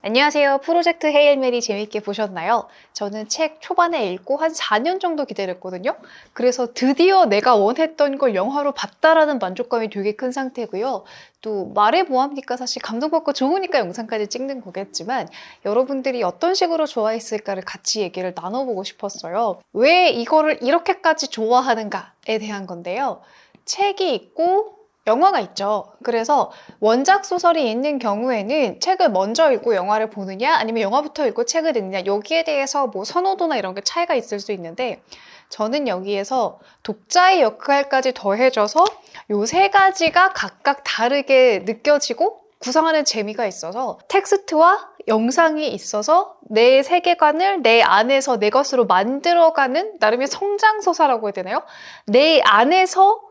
안녕하세요. 프로젝트 헤일 메리 재밌게 보셨나요? 저는 책 초반에 읽고 한 4년 정도 기다렸거든요. 그래서 드디어 내가 원했던 걸 영화로 봤다라는 만족감이 되게 큰 상태고요. 또 말해 뭐합니까? 사실 감동받고 좋으니까 영상까지 찍는 거겠지만 여러분들이 어떤 식으로 좋아했을까를 같이 얘기를 나눠보고 싶었어요. 왜 이거를 이렇게까지 좋아하는가에 대한 건데요. 책이 있고 영화가 있죠. 그래서 원작 소설이 있는 경우에는 책을 먼저 읽고 영화를 보느냐 아니면 영화부터 읽고 책을 읽느냐 여기에 대해서 뭐 선호도나 이런 게 차이가 있을 수 있는데 저는 여기에서 독자의 역할까지 더해져서 요 세 가지가 각각 다르게 느껴지고 구성하는 재미가 있어서 텍스트와 영상이 있어서 내 세계관을 내 안에서 내 것으로 만들어가는 나름의 성장서사라고 해야 되나요? 내 안에서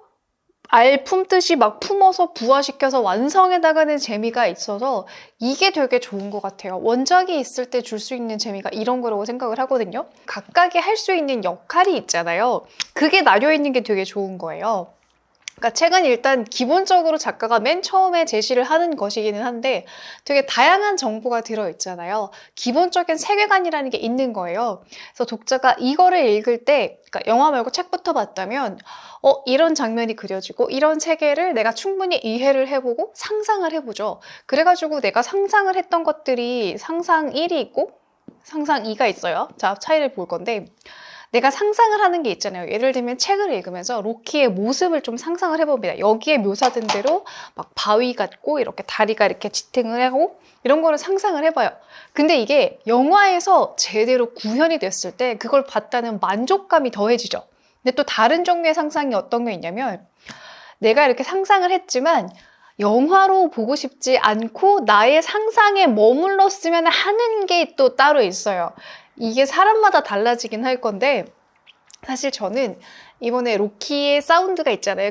알 품듯이 막 품어서 부화시켜서 완성해 나가는 재미가 있어서 이게 되게 좋은 것 같아요. 원작이 있을 때 줄 수 있는 재미가 이런 거라고 생각을 하거든요. 각각이 할 수 있는 역할이 있잖아요. 그게 나뉘어 있는 게 되게 좋은 거예요. 그러니까 책은 일단 기본적으로 작가가 맨 처음에 제시를 하는 것이기는 한데 되게 다양한 정보가 들어있잖아요. 기본적인 세계관이라는 게 있는 거예요. 그래서 독자가 이거를 읽을 때 그러니까 영화 말고 책부터 봤다면 이런 장면이 그려지고 이런 세계를 내가 충분히 이해를 해보고 상상을 해보죠. 그래가지고 내가 상상을 했던 것들이 상상 1이 있고 상상 2가 있어요. 자, 차이를 볼 건데 내가 상상을 하는 게 있잖아요. 예를 들면 책을 읽으면서 로키의 모습을 좀 상상을 해봅니다. 여기에 묘사된 대로 막 바위 같고 이렇게 다리가 이렇게 지탱을 하고 이런 거를 상상을 해봐요. 근데 이게 영화에서 제대로 구현이 됐을 때 그걸 봤다는 만족감이 더해지죠. 근데 또 다른 종류의 상상이 어떤 게 있냐면 내가 이렇게 상상을 했지만 영화로 보고 싶지 않고 나의 상상에 머물렀으면 하는 게 또 따로 있어요. 이게 사람마다 달라지긴 할 건데 사실 저는 이번에 로키의 사운드가 있잖아요.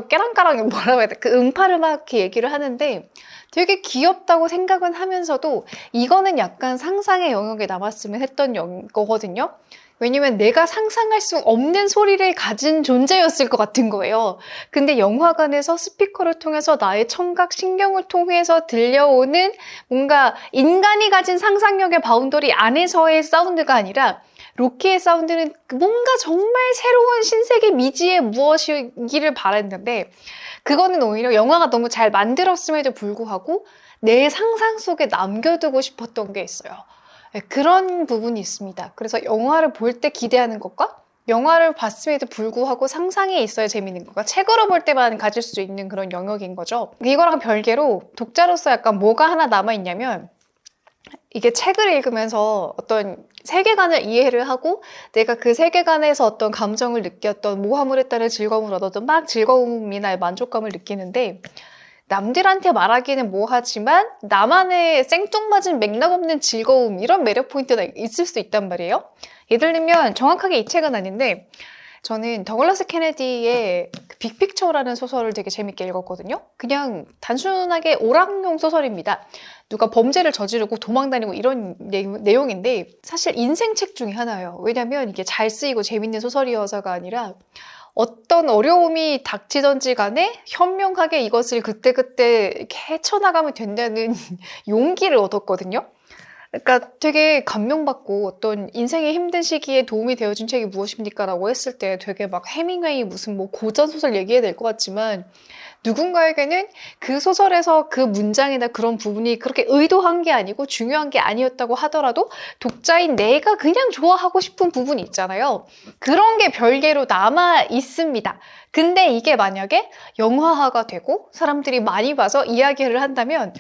깨랑까랑이 뭐라고 해야 돼? 그 음파를 막 이렇게 얘기를 하는데 되게 귀엽다고 생각은 하면서도 이거는 약간 상상의 영역에 남았으면 했던 거거든요. 왜냐면 내가 상상할 수 없는 소리를 가진 존재였을 것 같은 거예요. 근데 영화관에서 스피커를 통해서 나의 청각, 신경을 통해서 들려오는 뭔가 인간이 가진 상상력의 바운더리 안에서의 사운드가 아니라 로키의 사운드는 뭔가 정말 새로운 신세계 미지의 무엇이기를 바랬는데 그거는 오히려 영화가 너무 잘 만들었음에도 불구하고 내 상상 속에 남겨두고 싶었던 게 있어요. 그런 부분이 있습니다. 그래서 영화를 볼 때 기대하는 것과 영화를 봤음에도 불구하고 상상이 있어야 재밌는 것과 책으로 볼 때만 가질 수 있는 그런 영역인 거죠. 이거랑 별개로 독자로서 약간 뭐가 하나 남아있냐면 이게 책을 읽으면서 어떤 세계관을 이해를 하고 내가 그 세계관에서 어떤 감정을 느꼈던 모험을 했다는 즐거움을 얻었던 막 즐거움이나 만족감을 느끼는데 남들한테 말하기는 뭐하지만 나만의 생뚱맞은 맥락 없는 즐거움 이런 매력 포인트가 있을 수 있단 말이에요. 예를 들면 정확하게 이 책은 아닌데 저는 더글라스 케네디의 빅픽처라는 소설을 되게 재밌게 읽었거든요. 그냥 단순하게 오락용 소설입니다. 누가 범죄를 저지르고 도망다니고 이런 내용인데 사실 인생책 중에 하나예요. 왜냐면 이게 잘 쓰이고 재밌는 소설이어서가 아니라 어떤 어려움이 닥치던지 간에 현명하게 이것을 그때그때 이렇게 헤쳐나가면 된다는 용기를 얻었거든요. 그러니까 되게 감명받고 어떤 인생의 힘든 시기에 도움이 되어준 책이 무엇입니까? 라고 했을 때 되게 막 해밍웨이 무슨 뭐 고전소설 얘기해야 될 것 같지만 누군가에게는 그 소설에서 그 문장이나 그런 부분이 그렇게 의도한 게 아니고 중요한 게 아니었다고 하더라도 독자인 내가 그냥 좋아하고 싶은 부분이 있잖아요. 그런 게 별개로 남아 있습니다. 근데 이게 만약에 영화화가 되고 사람들이 많이 봐서 이야기를 한다면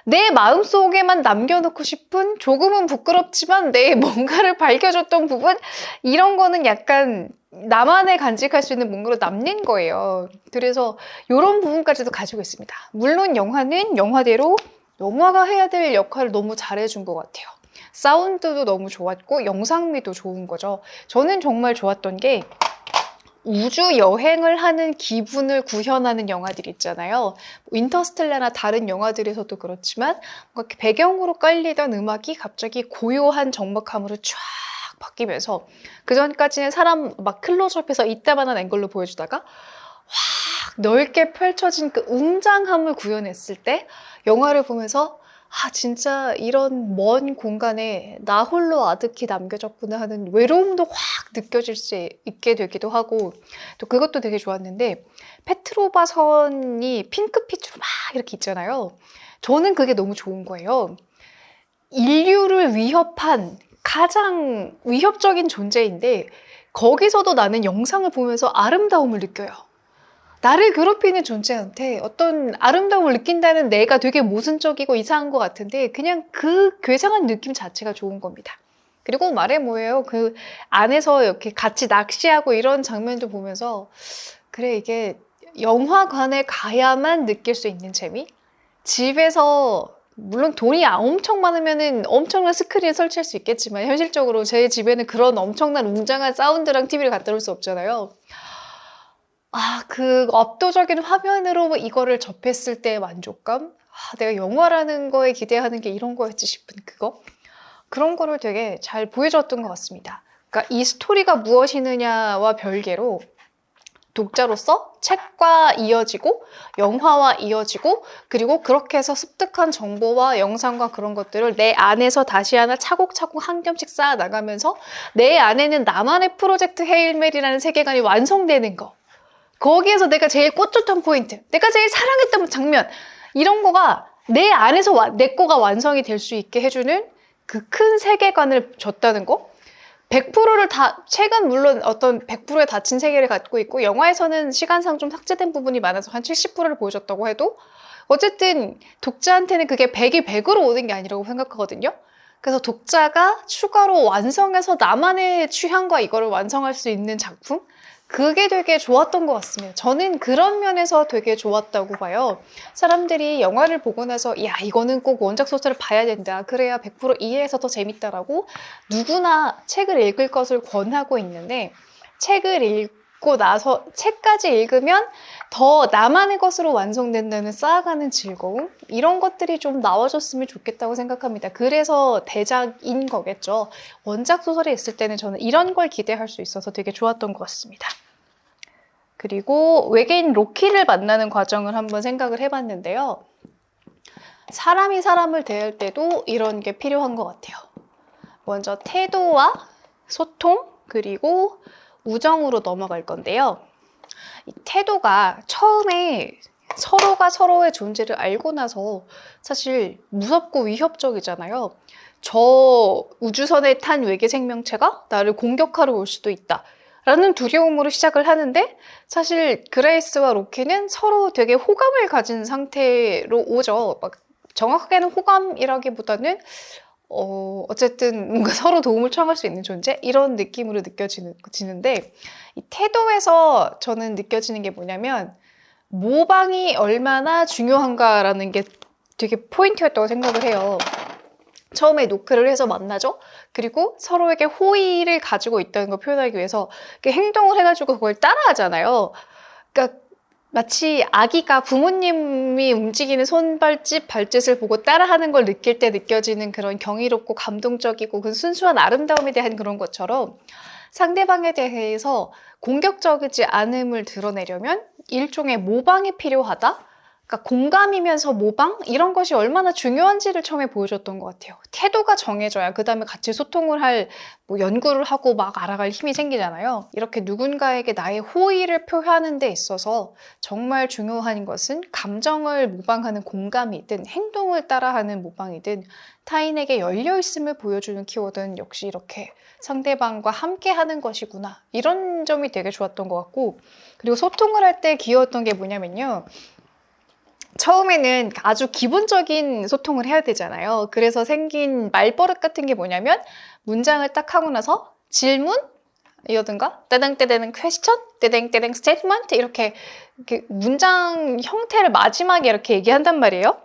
내 마음속에만 남겨놓고 싶은 조금은 부끄럽지만 내 뭔가를 밝혀줬던 부분 이런 거는 약간 나만의 간직할 수 있는 뭔가로 남는 거예요. 그래서 이런 부분까지도 가지고 있습니다. 물론 영화는 영화대로 영화가 해야 될 역할을 너무 잘해준 것 같아요. 사운드도 너무 좋았고 영상미도 좋은 거죠. 저는 정말 좋았던 게 우주 여행을 하는 기분을 구현하는 영화들 있잖아요. 인터스텔라나 다른 영화들에서도 그렇지만 뭔가 배경으로 깔리던 음악이 갑자기 고요한 적막함으로 쫙 바뀌면서 그 전까지는 사람 막 클로즈업해서 이따만한 앵글로 보여주다가 확 넓게 펼쳐진 그 웅장함을 구현했을 때 영화를 보면서 진짜 이런 먼 공간에 나 홀로 아득히 남겨졌구나 하는 외로움도 확 느껴질 수 있게 되기도 하고, 또 그것도 되게 좋았는데, 페트로바 선이 핑크빛으로 막 이렇게 있잖아요. 저는 그게 너무 좋은 거예요. 인류를 위협한 가장 위협적인 존재인데, 거기서도 나는 영상을 보면서 아름다움을 느껴요. 나를 괴롭히는 존재한테 어떤 아름다움을 느낀다는 내가 되게 모순적이고 이상한 것 같은데, 그냥 그 괴상한 느낌 자체가 좋은 겁니다. 그리고 말해 뭐예요? 그 안에서 이렇게 같이 낚시하고 이런 장면도 보면서, 그래, 이게 영화관에 가야만 느낄 수 있는 재미? 집에서 물론 돈이 엄청 많으면은 엄청난 스크린을 설치할 수 있겠지만, 현실적으로 제 집에는 그런 엄청난 웅장한 사운드랑 TV를 갖다 놓을 수 없잖아요. 그 압도적인 화면으로 이거를 접했을 때의 만족감? 내가 영화라는 거에 기대하는 게 이런 거였지 싶은 그런 거를 되게 잘 보여줬던 것 같습니다. 그러니까 이 스토리가 무엇이느냐와 별개로 독자로서 책과 이어지고 영화와 이어지고, 그리고 그렇게 해서 습득한 정보와 영상과 그런 것들을 내 안에서 다시 하나 차곡차곡 한 겹씩 쌓아 나가면서 내 안에는 나만의 프로젝트 헤일 메리라는 세계관이 완성되는 거, 거기에서 내가 제일 꽂혔던 포인트, 내가 제일 사랑했던 장면, 이런 거가 내 안에서 내 거가 완성이 될 수 있게 해주는 그 큰 세계관을 줬다는 거. 100%를 다, 책은 물론 어떤 100%의 닫힌 세계를 갖고 있고, 영화에서는 시간상 좀 삭제된 부분이 많아서 한 70%를 보여줬다고 해도, 어쨌든 독자한테는 그게 100이 100으로 오는 게 아니라고 생각하거든요. 그래서 독자가 추가로 완성해서 나만의 취향과 이거를 완성할 수 있는 작품? 그게 되게 좋았던 것 같습니다. 저는 그런 면에서 되게 좋았다고 봐요. 사람들이 영화를 보고 나서 야, 이거는 꼭 원작 소설을 봐야 된다, 그래야 100% 이해해서 더 재밌다라고 누구나 책을 읽을 것을 권하고 있는데, 책을 읽고 나서 책까지 읽으면 더 나만의 것으로 완성된다는 쌓아가는 즐거움, 이런 것들이 좀 나와줬으면 좋겠다고 생각합니다. 그래서 대작인 거겠죠. 원작 소설이 있을 때는 저는 이런 걸 기대할 수 있어서 되게 좋았던 것 같습니다. 그리고 외계인 로키를 만나는 과정을 한번 생각을 해봤는데요. 사람이 사람을 대할 때도 이런 게 필요한 것 같아요. 먼저 태도와 소통, 그리고 우정으로 넘어갈 건데요. 이 태도가 처음에 서로가 서로의 존재를 알고 나서 사실 무섭고 위협적이잖아요. 저 우주선에 탄 외계 생명체가 나를 공격하러 올 수도 있다 라는 두려움으로 시작을 하는데, 사실 그레이스와 로키는 서로 되게 호감을 가진 상태로 오죠. 막 정확하게는 호감이라기보다는 어쨌든 뭔가 서로 도움을 청할 수 있는 존재? 이런 느낌으로 느껴지는데, 이 태도에서 저는 느껴지는 게 뭐냐면, 모방이 얼마나 중요한가라는 게 되게 포인트였다고 생각을 해요. 처음에 노크를 해서 만나죠? 그리고 서로에게 호의를 가지고 있다는 걸 표현하기 위해서 이렇게 행동을 해가지고 그걸 따라하잖아요. 그러니까 마치 아기가 부모님이 움직이는 손발짓, 발짓을 보고 따라하는 걸 느낄 때 느껴지는 그런 경이롭고 감동적이고 그 순수한 아름다움에 대한 그런 것처럼, 상대방에 대해서 공격적이지 않음을 드러내려면 일종의 모방이 필요하다? 그러니까 공감이면서 모방? 이런 것이 얼마나 중요한지를 처음에 보여줬던 것 같아요. 태도가 정해져야 그 다음에 같이 소통을 할, 연구를 하고 막 알아갈 힘이 생기잖아요. 이렇게 누군가에게 나의 호의를 표현하는 데 있어서 정말 중요한 것은 감정을 모방하는 공감이든 행동을 따라하는 모방이든 타인에게 열려있음을 보여주는 키워드는 역시 이렇게 상대방과 함께 하는 것이구나. 이런 점이 되게 좋았던 것 같고, 그리고 소통을 할 때 귀여웠던 게 뭐냐면요. 처음에는 아주 기본적인 소통을 해야 되잖아요. 그래서 생긴 말버릇 같은 게 뭐냐면, 문장을 딱 하고 나서 질문? 이러든가 떼댕떼댕 퀘스천? 떼댕떼댕 스테이트먼트? 이렇게 문장 형태를 마지막에 이렇게 얘기한단 말이에요.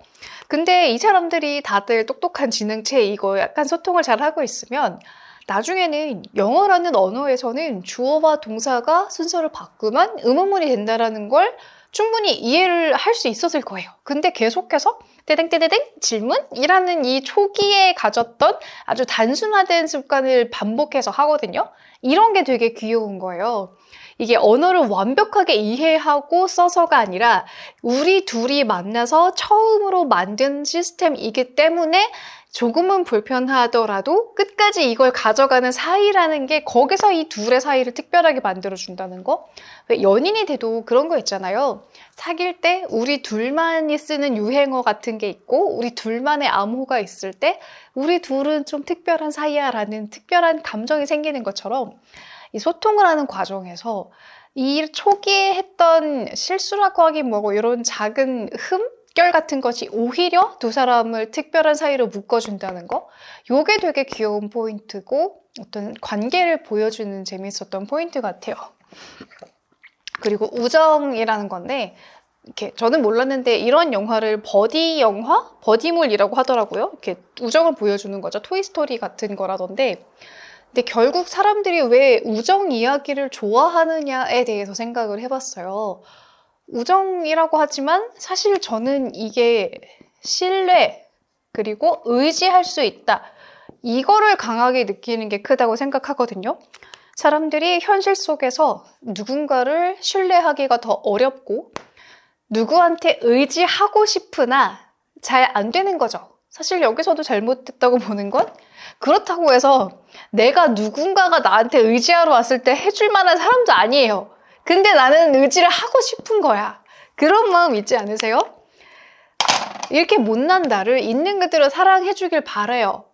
근데 이 사람들이 다들 똑똑한 지능체, 이거 약간 소통을 잘 하고 있으면 나중에는 영어라는 언어에서는 주어와 동사가 순서를 바꾸면 의문문이 된다라는 걸 충분히 이해를 할 수 있었을 거예요. 근데 계속해서 떼댕떼댕 질문이라는 이 초기에 가졌던 아주 단순화된 습관을 반복해서 하거든요. 이런 게 되게 귀여운 거예요. 이게 언어를 완벽하게 이해하고 써서가 아니라 우리 둘이 만나서 처음으로 만든 시스템이기 때문에 조금은 불편하더라도 끝까지 이걸 가져가는 사이라는 게 거기서 이 둘의 사이를 특별하게 만들어준다는 거. 왜 연인이 돼도 그런 거 있잖아요. 사귈 때 우리 둘만이 쓰는 유행어 같은 게 있고 우리 둘만의 암호가 있을 때 우리 둘은 좀 특별한 사이야 라는 특별한 감정이 생기는 것처럼 이 소통을 하는 과정에서 이 초기에 했던 실수라고 하긴 뭐고 이런 작은 흠결 같은 것이 오히려 두 사람을 특별한 사이로 묶어준다는 거, 요게 되게 귀여운 포인트고 어떤 관계를 보여주는 재밌었던 포인트 같아요. 그리고 우정이라는 건데 이렇게 저는 몰랐는데 이런 영화를 버디 영화? 버디물이라고 하더라고요. 이렇게 우정을 보여주는 거죠. 토이스토리 같은 거라던데 근데 결국 사람들이 왜 우정 이야기를 좋아하느냐에 대해서 생각을 해봤어요. 우정이라고 하지만 사실 저는 이게 신뢰 그리고 의지할 수 있다. 이거를 강하게 느끼는 게 크다고 생각하거든요. 사람들이 현실 속에서 누군가를 신뢰하기가 더 어렵고 누구한테 의지하고 싶으나 잘 안 되는 거죠. 사실 여기서도 잘못됐다고 보는 건 그렇다고 해서 내가 누군가가 나한테 의지하러 왔을 때 해줄 만한 사람도 아니에요. 근데 나는 의지를 하고 싶은 거야. 그런 마음 있지 않으세요? 이렇게 못난 나를 있는 그대로 사랑해주길 바라요.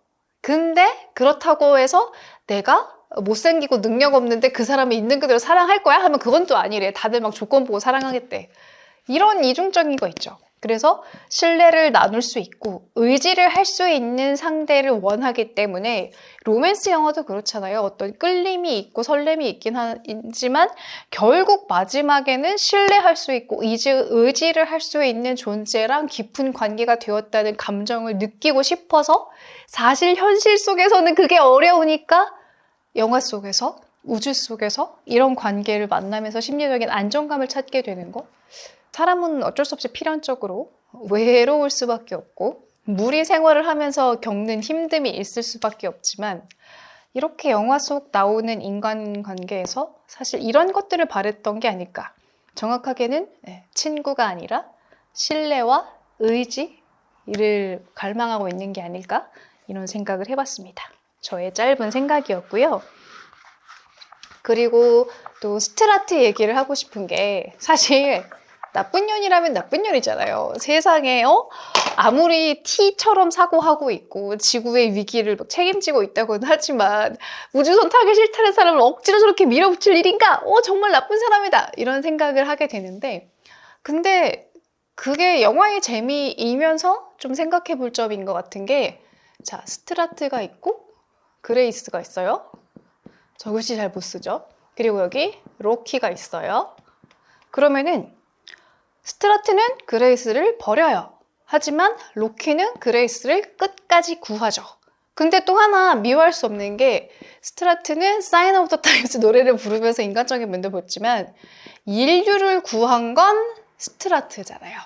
근데 그렇다고 해서 내가 못생기고 능력 없는데 그 사람이 있는 그대로 사랑할 거야? 하면 그건 또 아니래. 다들 막 조건 보고 사랑하겠대. 이런 이중적인 거 있죠. 그래서 신뢰를 나눌 수 있고 의지를 할 수 있는 상대를 원하기 때문에 로맨스 영화도 그렇잖아요. 어떤 끌림이 있고 설렘이 있긴 하지만 결국 마지막에는 신뢰할 수 있고 의지를 할 수 있는 존재랑 깊은 관계가 되었다는 감정을 느끼고 싶어서 사실 현실 속에서는 그게 어려우니까 영화 속에서 우주 속에서 이런 관계를 만나면서 심리적인 안정감을 찾게 되는 거. 사람은 어쩔 수 없이 필연적으로 외로울 수밖에 없고 무리 생활을 하면서 겪는 힘듦이 있을 수밖에 없지만 이렇게 영화 속 나오는 인간관계에서 사실 이런 것들을 바랬던 게 아닐까. 정확하게는 친구가 아니라 신뢰와 의지를 갈망하고 있는 게 아닐까 이런 생각을 해봤습니다. 저의 짧은 생각이었고요. 그리고 또 스트라트 얘기를 하고 싶은 게 사실 나쁜 년이라면 나쁜 년이잖아요. 세상에 아무리 T처럼 사고하고 있고 지구의 위기를 책임지고 있다고는 하지만 우주선 타기 싫다는 사람을 억지로 저렇게 밀어붙일 일인가? 정말 나쁜 사람이다. 이런 생각을 하게 되는데 근데 그게 영화의 재미이면서 좀 생각해 볼 점인 것 같은 게 자, 스트라트가 있고 그레이스가 있어요. 저 글씨 잘 못 쓰죠? 그리고 여기 로키가 있어요. 그러면은 스트라트는 그레이스를 버려요. 하지만 로키는 그레이스를 끝까지 구하죠. 근데 또 하나 미워할 수 없는 게 스트라트는 사인 오브 더 타임스 노래를 부르면서 인간적인 면도 보였지만 인류를 구한 건 스트라트잖아요.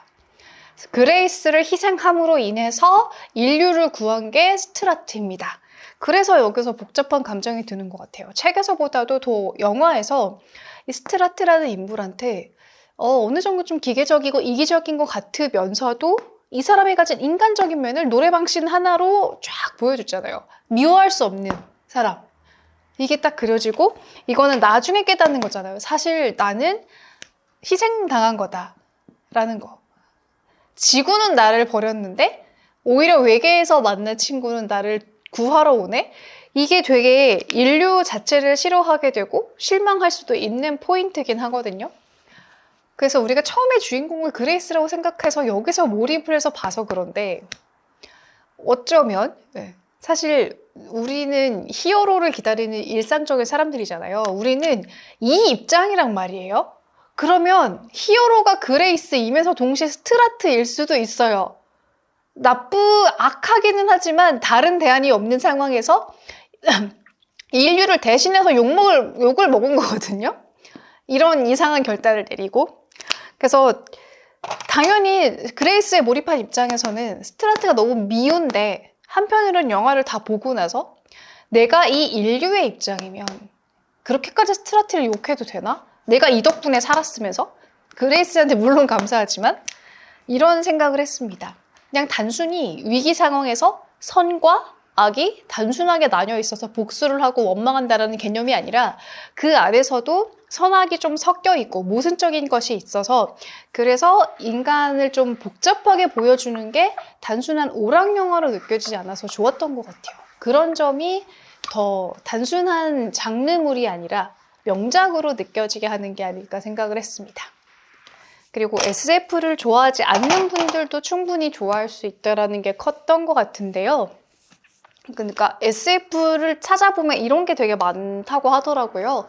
그레이스를 희생함으로 인해서 인류를 구한 게 스트라트입니다. 그래서 여기서 복잡한 감정이 드는 것 같아요. 책에서보다도 더 영화에서 이 스트라트라는 인물한테 어느 정도 좀 기계적이고 이기적인 것 같으면서도 이 사람이 가진 인간적인 면을 노래방신 하나로 쫙 보여줬잖아요. 미워할 수 없는 사람. 이게 딱 그려지고 이거는 나중에 깨닫는 거잖아요. 사실 나는 희생당한 거다라는 거. 지구는 나를 버렸는데 오히려 외계에서 만난 친구는 나를 구하러 오네? 이게 되게 인류 자체를 싫어하게 되고 실망할 수도 있는 포인트긴 하거든요. 그래서 우리가 처음에 주인공을 그레이스라고 생각해서 여기서 몰입을 해서 봐서 그런데 어쩌면 사실 우리는 히어로를 기다리는 일상적인 사람들이잖아요. 우리는 이 입장이란 말이에요. 그러면 히어로가 그레이스이면서 동시에 스트라트일 수도 있어요. 악하기는 하지만 다른 대안이 없는 상황에서 인류를 대신해서 욕을 먹은 거거든요. 이런 이상한 결단을 내리고. 그래서 당연히 그레이스에 몰입한 입장에서는 스트라트가 너무 미운데 한편으로는 영화를 다 보고 나서 내가 이 인류의 입장이면 그렇게까지 스트라트를 욕해도 되나? 내가 이 덕분에 살았으면서 그레이스한테 물론 감사하지만 이런 생각을 했습니다. 그냥 단순히 위기 상황에서 선과 악이 단순하게 나뉘어 있어서 복수를 하고 원망한다는 개념이 아니라 그 안에서도 선악이 좀 섞여 있고 모순적인 것이 있어서 그래서 인간을 좀 복잡하게 보여주는 게 단순한 오락영화로 느껴지지 않아서 좋았던 것 같아요. 그런 점이 더 단순한 장르물이 아니라 명작으로 느껴지게 하는 게 아닐까 생각을 했습니다. 그리고 SF를 좋아하지 않는 분들도 충분히 좋아할 수 있다는 게 컸던 것 같은데요. 그러니까 SF를 찾아보면 이런 게 되게 많다고 하더라고요.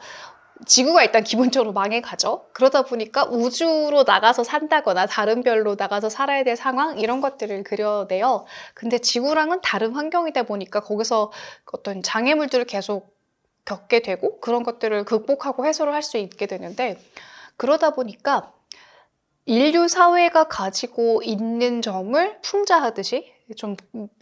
지구가 일단 기본적으로 망해가죠. 그러다 보니까 우주로 나가서 산다거나 다른 별로 나가서 살아야 될 상황 이런 것들을 그려내요. 근데 지구랑은 다른 환경이다 보니까 거기서 어떤 장애물들을 계속 겪게 되고 그런 것들을 극복하고 해소를 할 수 있게 되는데 그러다 보니까 인류 사회가 가지고 있는 점을 풍자하듯이 좀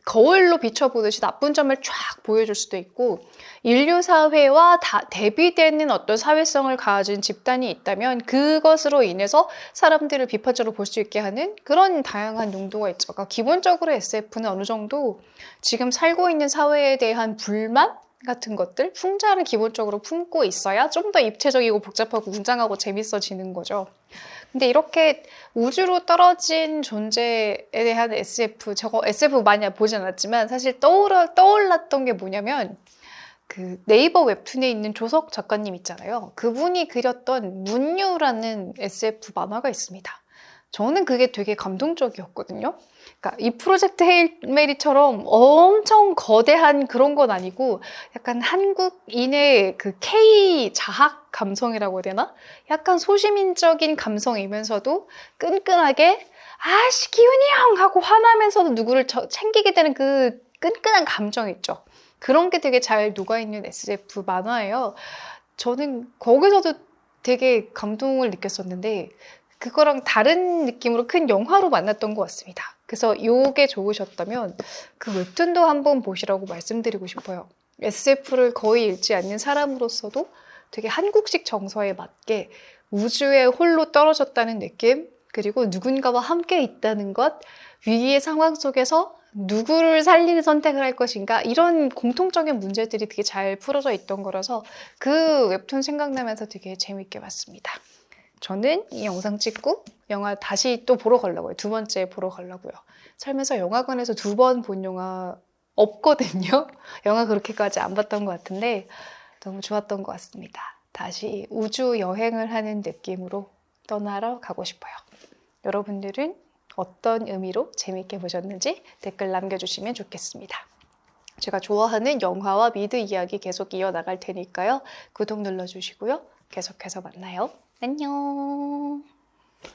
거울로 비춰보듯이 나쁜 점을 쫙 보여줄 수도 있고 인류 사회와 대비되는 어떤 사회성을 가진 집단이 있다면 그것으로 인해서 사람들을 비판적으로 볼 수 있게 하는 그런 다양한 용도가 있죠. 그러니까 기본적으로 SF는 어느 정도 지금 살고 있는 사회에 대한 불만 같은 것들, 풍자를 기본적으로 품고 있어야 좀 더 입체적이고 복잡하고 웅장하고 재밌어지는 거죠. 근데 이렇게 우주로 떨어진 존재에 대한 SF, 저거 SF 많이 보진 않았지만 사실 떠올랐던 게 뭐냐면 그 네이버 웹툰에 있는 조석 작가님 있잖아요. 그분이 그렸던 문유라는 SF 만화가 있습니다. 저는 그게 되게 감동적이었거든요. 그러니까 이 프로젝트 헤일 메리처럼 엄청 거대한 그런 건 아니고 약간 한국인의 그 K 자학 감성이라고 해야 되나? 약간 소시민적인 감성이면서도 끈끈하게 아씨 기훈이 형 하고 화나면서도 누구를 챙기게 되는 그 끈끈한 감정 있죠. 그런 게 되게 잘 녹아있는 SF 만화예요. 저는 거기서도 되게 감동을 느꼈었는데 그거랑 다른 느낌으로 큰 영화로 만났던 것 같습니다. 그래서 이게 좋으셨다면 그 웹툰도 한번 보시라고 말씀드리고 싶어요. SF를 거의 읽지 않는 사람으로서도 되게 한국식 정서에 맞게 우주에 홀로 떨어졌다는 느낌, 그리고 누군가와 함께 있다는 것, 위기의 상황 속에서 누구를 살리는 선택을 할 것인가 이런 공통적인 문제들이 되게 잘 풀어져 있던 거라서 그 웹툰 생각나면서 되게 재밌게 봤습니다. 저는 이 영상 찍고 영화 다시 또 보러 가려고요. 두 번째 보러 가려고요. 살면서 영화관에서 두 번 본 영화 없거든요. 영화 그렇게까지 안 봤던 것 같은데 너무 좋았던 것 같습니다. 다시 우주 여행을 하는 느낌으로 떠나러 가고 싶어요. 여러분들은 어떤 의미로 재밌게 보셨는지 댓글 남겨주시면 좋겠습니다. 제가 좋아하는 영화와 미드 이야기 계속 이어나갈 테니까요. 구독 눌러주시고요. 계속해서 만나요. 안녕.